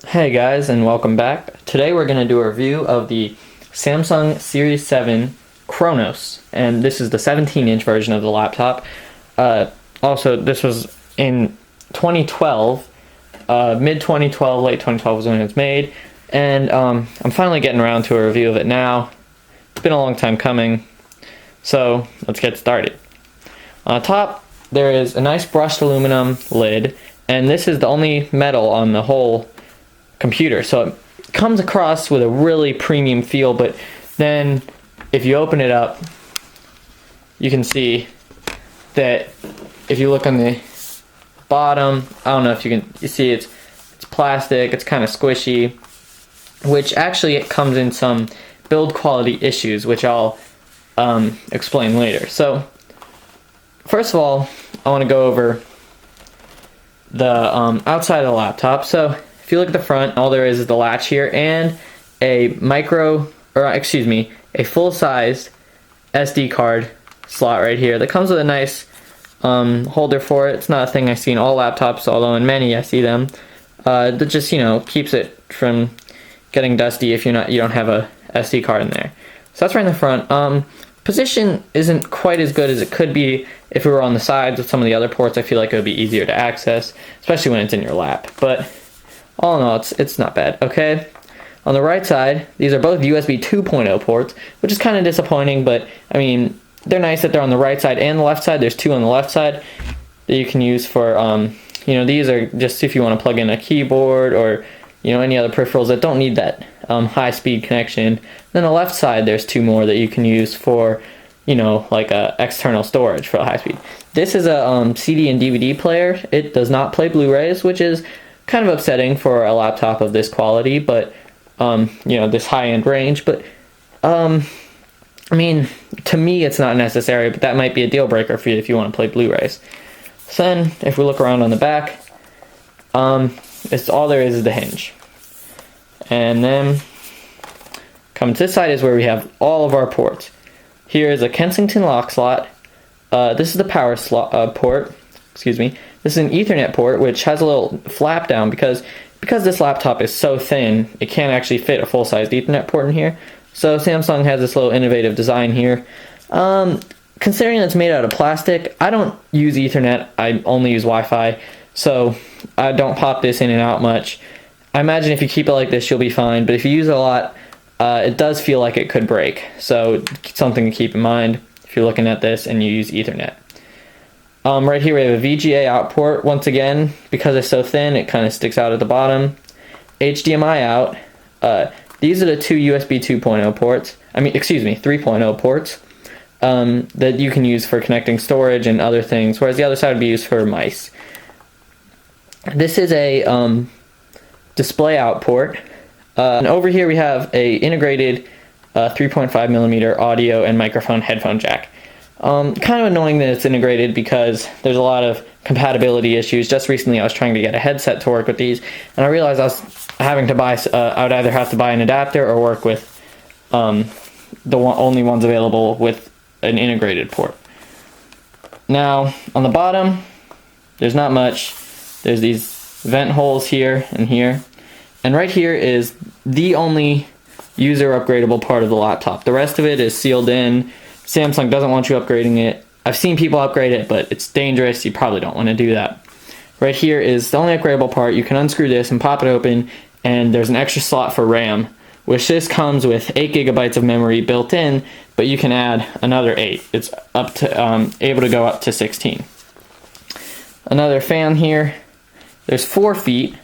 Hey guys, and welcome back. Today we're going to do a review of the Samsung Series 7 Chronos, and this is the 17-inch version of the laptop. Also, this was in 2012, mid-2012, late 2012 was when it was made, and I'm finally getting around to a review of it now. It's been a long time coming, so let's get started. On top, there is a nice brushed aluminum lid, and this is the only metal on the whole computer, so it comes across with a really premium feel. But then if you open it up, you can see that if you look on the bottom, I don't know if you see it's plastic, it's kind of squishy, which actually it comes in some build quality issues, which I'll explain later. So first of all, I want to go over the outside of the laptop. So if you look at the front, all there is the latch here and a full-size SD card slot right here that comes with a nice holder for it. It's not a thing I see in all laptops, although in many I see them. That just, keeps it from getting dusty if you don't have a SD card in there. So that's right in the front. Position isn't quite as good as it could be if it were on the sides with some of the other ports. I feel like it would be easier to access, especially when it's in your lap. But all in all, it's not bad. Okay, on the right side, these are both USB 2.0 ports, which is kind of disappointing, but I mean, they're nice that they're on the right side and the left side. There's two on the left side that you can use for, these are just if you want to plug in a keyboard or, any other peripherals that don't need that high-speed connection. Then on the left side, there's two more that you can use for, like external storage for high speed. This is a CD and DVD player. It does not play Blu-rays, which is kind of upsetting for a laptop of this quality, but this high-end range. But I mean, to me it's not necessary, but that might be a deal breaker for you if you want to play Blu-rays. So then if we look around on the back, it's all there is the hinge. And then coming to this side is where we have all of our ports. Here is a Kensington lock slot. This is the power slot port. Excuse me. This is an Ethernet port, which has a little flap down because this laptop is so thin, it can't actually fit a full-sized Ethernet port in here. So Samsung has this little innovative design here. Considering it's made out of plastic, I don't use Ethernet. I only use Wi-Fi, so I don't pop this in and out much. I imagine if you keep it like this, you'll be fine. But if you use it a lot, it does feel like it could break. So something to keep in mind if you're looking at this and you use Ethernet. Right here we have a VGA out port. Once again, because it's so thin, it kind of sticks out at the bottom. HDMI out. These are the two USB 2.0 ports. 3.0 ports that you can use for connecting storage and other things, whereas the other side would be used for mice. This is a display out port. And over here we have a integrated 3.5mm audio and microphone headphone jack. Kind of annoying that it's integrated because there's a lot of compatibility issues. Just recently I was trying to get a headset to work with these, and I realized I was having to buy, I would either have to buy an adapter or work with only ones available with an integrated port. Now, on the bottom, there's not much. There's these vent holes here and here. And right here is the only user upgradable part of the laptop. The rest of it is sealed in. Samsung doesn't want you upgrading it. I've seen people upgrade it, but it's dangerous. You probably don't want to do that. Right here is the only upgradable part. You can unscrew this and pop it open, and there's an extra slot for RAM, which this comes with 8 GB of memory built in, but you can add another 8. It's up to able to go up to 16. Another fan here. There's 4 feet,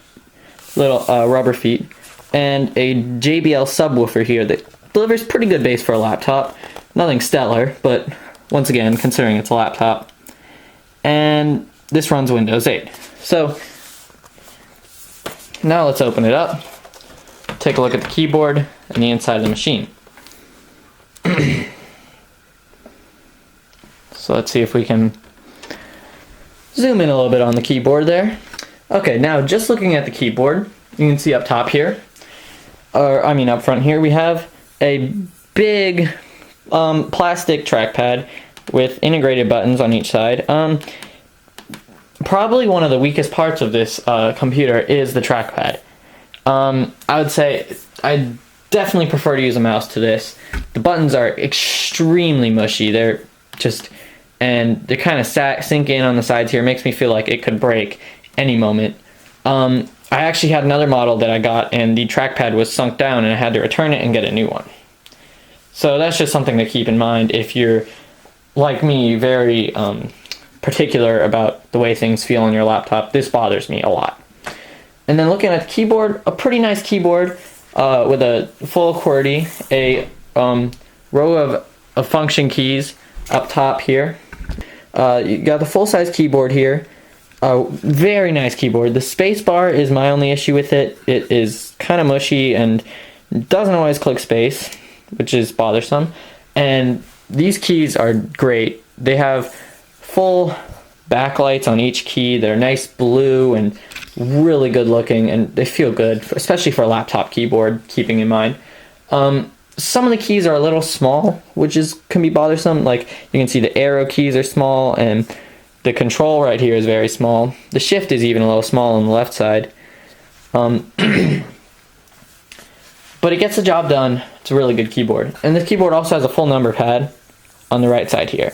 little rubber feet, and a JBL subwoofer here that delivers pretty good bass for a laptop. Nothing stellar, but once again, considering it's a laptop. And this runs Windows 8. So now let's open it up, take a look at the keyboard and the inside of the machine. So let's see if we can zoom in a little bit on the keyboard there. Okay, now just looking at the keyboard, you can see up top here, up front here, we have a big plastic trackpad with integrated buttons on each side. Probably one of the weakest parts of this computer is the trackpad. I would say I definitely prefer to use a mouse to this. The buttons are extremely mushy. They're just, and they kind of sink in on the sides here. It makes me feel like it could break any moment. I actually had another model that I got, and the trackpad was sunk down, and I had to return it and get a new one. So that's just something to keep in mind if you're, like me, very particular about the way things feel on your laptop. This bothers me a lot. And then looking at the keyboard, a pretty nice keyboard with a full QWERTY, a row of function keys up top here. You got the full-size keyboard here. Very nice keyboard. The space bar is my only issue with it. It is kind of mushy and doesn't always click space, which is bothersome. And these keys are great. They have full backlights on each key. They're nice blue and really good looking, and they feel good, especially for a laptop keyboard, keeping in mind. Some of the keys are a little small, which can be bothersome. Like, you can see the arrow keys are small, and the control right here is very small. The shift is even a little small on the left side. But it gets the job done. It's a really good keyboard. And this keyboard also has a full number pad on the right side here.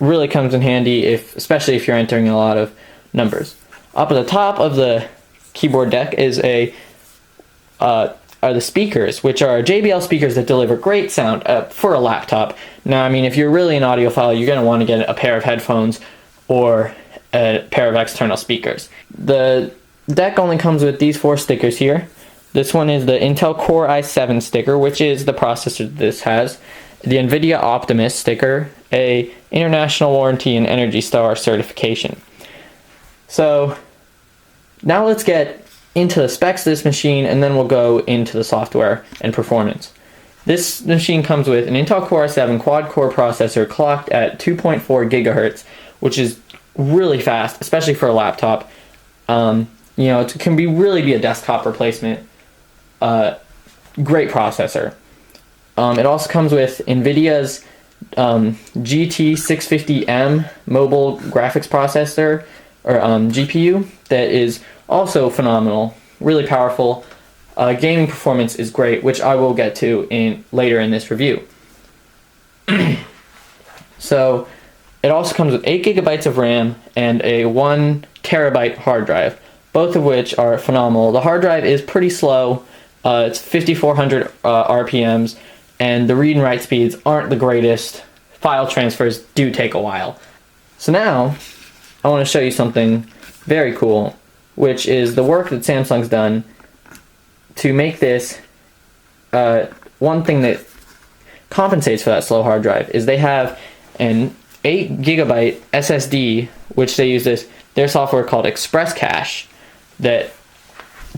Really comes in handy, especially if you're entering a lot of numbers. Up at the top of the keyboard deck is are the speakers, which are JBL speakers that deliver great sound for a laptop. Now, I mean, if you're really an audiophile, you're going to want to get a pair of headphones or a pair of external speakers. The deck only comes with these 4 stickers here. This one is the Intel Core i7 sticker, which is the processor this has. The Nvidia Optimus sticker, a international warranty and Energy Star certification. So now let's get into the specs of this machine, and then we'll go into the software and performance. This machine comes with an Intel Core i7 quad-core processor clocked at 2.4 gigahertz, which is really fast, especially for a laptop. You know, it can really be a desktop replacement. Great processor. It also comes with Nvidia's GT 650M mobile graphics processor, or GPU, that is also phenomenal, really powerful. Gaming performance is great, which I will get to later in this review. So it also comes with 8 gigabytes of RAM and a 1 terabyte hard drive, both of which are phenomenal. The hard drive is pretty slow. It's 5400 RPMs, and the read and write speeds aren't the greatest. File transfers do take a while. So now I want to show you something very cool, which is the work that Samsung's done to make this. One thing that compensates for that slow hard drive is they have an 8 gigabyte SSD, which they use their software called Express Cache, that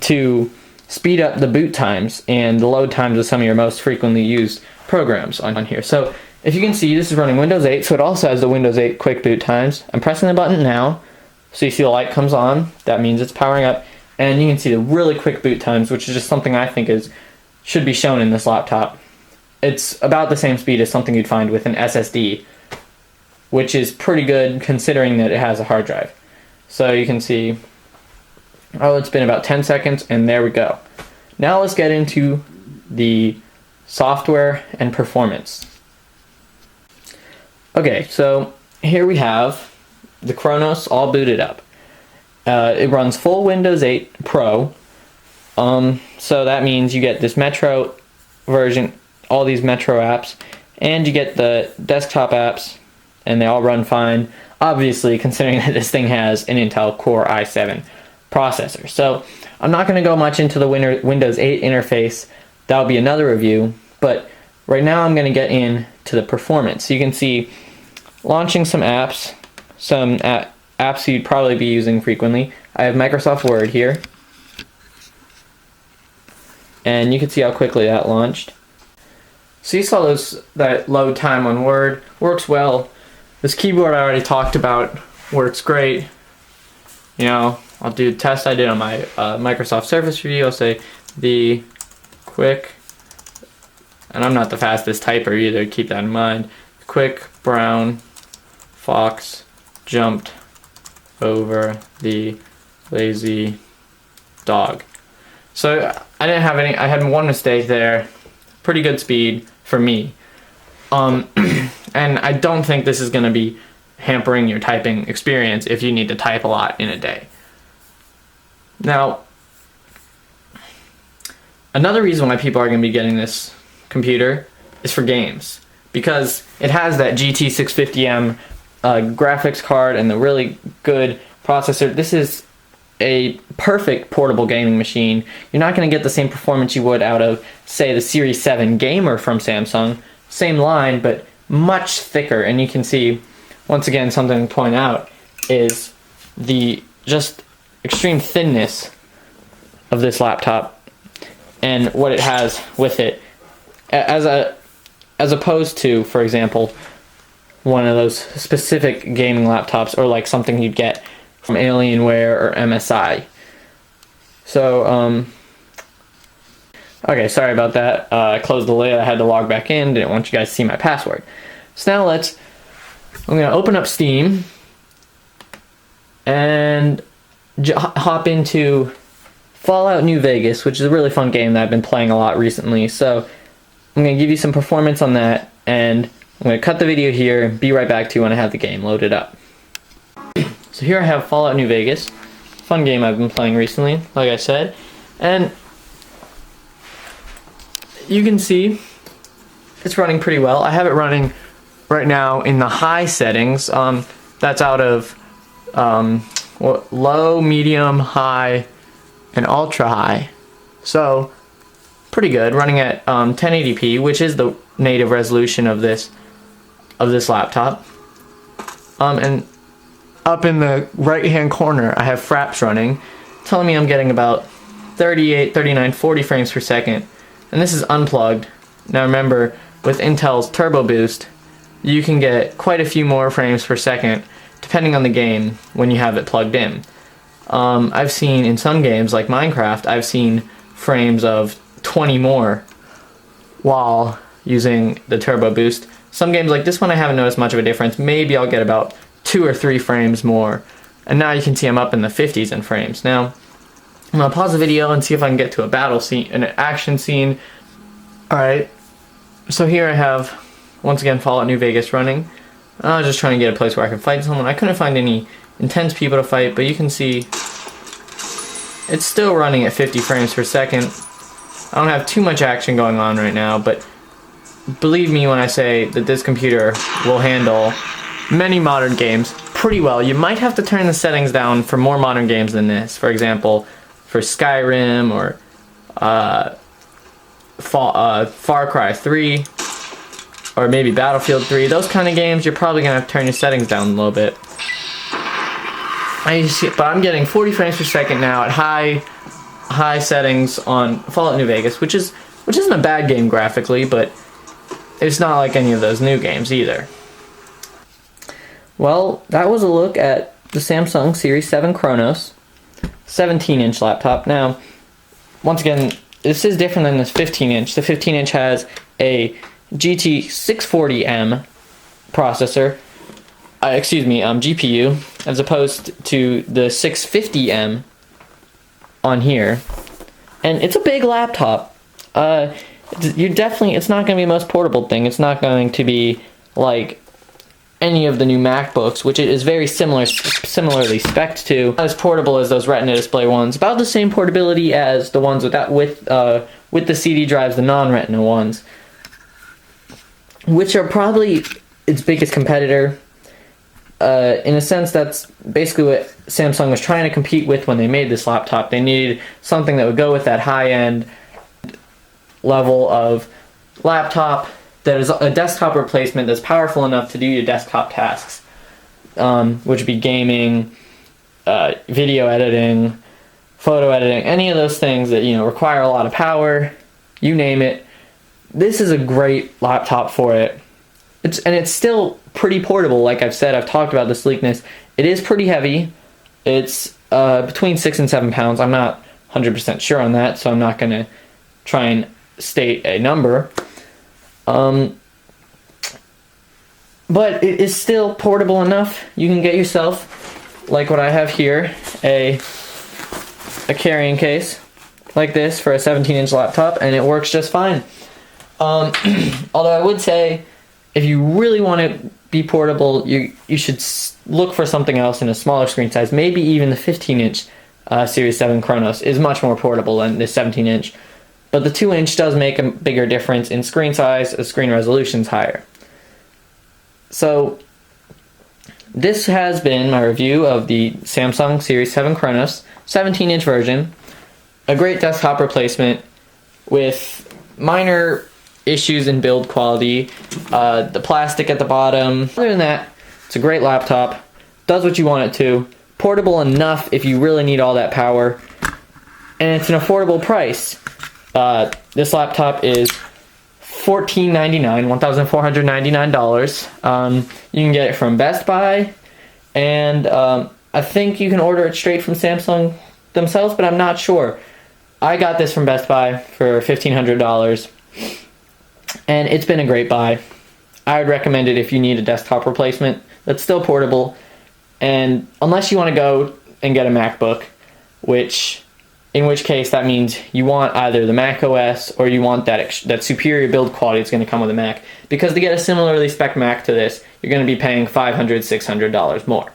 to speed up the boot times and the load times of some of your most frequently used programs on here. So if you can see, this is running Windows 8, so it also has the Windows 8 quick boot times. I'm pressing the button now, so you see the light comes on. That means it's powering up, and you can see the really quick boot times, which is just something I think should be shown in this laptop. It's about the same speed as something you'd find with an SSD, which is pretty good considering that it has a hard drive. So you can see, oh, it's been about 10 seconds, and there we go. Now let's get into the software and performance. Okay, so here we have the Chronos all booted up. It runs full Windows 8 Pro, so that means you get this Metro version, all these Metro apps, and you get the desktop apps, and they all run fine, obviously considering that this thing has an Intel Core i7 processor. So I'm not going to go much into the Windows 8 interface. That'll be another review, but right now I'm going to get into the performance. So you can see launching some apps, apps you'd probably be using frequently. I have Microsoft Word here, and you can see how quickly that launched. So you saw that load time on Word works well. This keyboard I already talked about works great. You know, I'll do the test I did on my Microsoft Surface review. I'll say the quick, and I'm not the fastest typer either, keep that in mind. Quick brown fox jumped over the lazy dog. So I didn't have any. I had one mistake there. Pretty good speed for me. And I don't think this is going to be hampering your typing experience if you need to type a lot in a day. Now, another reason why people are going to be getting this computer is for games, because it has that GT 650M graphics card and the really good processor. This is a perfect portable gaming machine. You're not going to get the same performance you would out of, say, the Series 7 Gamer from Samsung. Same line, but much thicker. And you can see, once again, something to point out is the just extreme thinness of this laptop and what it has with it, as opposed to, for example, one of those specific gaming laptops, or like something you'd get from Alienware or MSI. So, okay, sorry about that. I closed the lid. I had to log back in. Didn't want you guys to see my password. So now I'm going to open up Steam and hop into Fallout New Vegas, which is a really fun game that I've been playing a lot recently. So I'm going to give you some performance on that, and I'm going to cut the video here and be right back to you when I have the game loaded up. So here I have Fallout New Vegas, fun game I've been playing recently, like I said, and you can see it's running pretty well. I have it running right now in the high settings. That's out of low, medium, high, and ultra high. So pretty good, running at 1080p, which is the native resolution of this laptop. And up in the right hand corner I have Fraps running, telling me I'm getting about 38, 39, 40 frames per second, and this is unplugged. Now remember, with Intel's Turbo Boost, you can get quite a few more frames per second depending on the game when you have it plugged in. I've seen in some games like Minecraft, I've seen frames of 20 more while using the Turbo Boost. Some games like this one I haven't noticed much of a difference. Maybe I'll get about 2 or 3 frames more, and now you can see I'm up in the 50s in frames. Now I'm gonna pause the video and see if I can get to a battle scene, an action scene. Alright, so here I have, once again, Fallout New Vegas running. I was just trying to get a place where I can fight someone. I couldn't find any intense people to fight, but you can see it's still running at 50 frames per second. I don't have too much action going on right now, but believe me when I say that this computer will handle many modern games pretty well. You might have to turn the settings down for more modern games than this. For example, for Skyrim or Far Cry 3 or maybe Battlefield 3. Those kind of games, you're probably going to have to turn your settings down a little bit. But I'm getting 40 frames per second now at high settings on Fallout New Vegas, which isn't a bad game graphically, but it's not like any of those new games either. Well, that was a look at the Samsung Series 7 Chronos 17-inch laptop. Now, once again, this is different than this 15-inch. The 15-inch has a GT 640M processor, GPU, as opposed to the 650M on here. And it's a big laptop. It's not going to be the most portable thing. It's not going to be like any of the new MacBooks, which it is very similarly spec'd to. Not as portable as those Retina display ones. About the same portability as the ones with the CD drives, the non-Retina ones, which are probably its biggest competitor. In a sense, that's basically what Samsung was trying to compete with when they made this laptop. They needed something that would go with that high-end level of laptop that is a desktop replacement that's powerful enough to do your desktop tasks, which would be gaming, video editing, photo editing, any of those things that require a lot of power, you name it. This is a great laptop for it. It's still pretty portable. Like I've said, I've talked about the sleekness. It is pretty heavy. It's between 6 and 7 pounds. I'm not 100% sure on that, so I'm not going to try and state a number. But it is still portable enough. You can get yourself, like what I have here, a carrying case like this for a 17-inch laptop, and it works just fine. Although I would say, if you really want to be portable, you should look for something else in a smaller screen size. Maybe even the 15-inch Series 7 Chronos is much more portable than this 17-inch. But the 2-inch does make a bigger difference in screen size, as screen resolution's higher. So this has been my review of the Samsung Series 7 Chronos 17-inch version. A great desktop replacement with minor issues in build quality, the plastic at the bottom. Other than that, it's a great laptop, does what you want it to, portable enough if you really need all that power, and it's an affordable price. This laptop is $1,499. You can get it from Best Buy, and I think you can order it straight from Samsung themselves, but I'm not sure. I got this from Best Buy for $1,500. And it's been a great buy. I would recommend it if you need a desktop replacement that's still portable. And unless you want to go and get a MacBook, in which case that means you want either the Mac OS or you want that superior build quality that's going to come with a Mac. Because to get a similarly spec Mac to this, you're going to be paying $500, $600 more.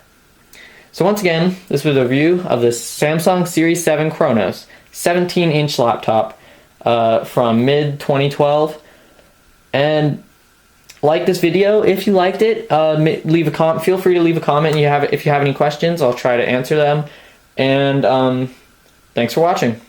So once again, this was a review of the Samsung Series 7 Chronos 17-inch laptop from mid-2012. And like this video if you liked it. Feel free to leave a comment if you have any questions. I'll try to answer them. And thanks for watching.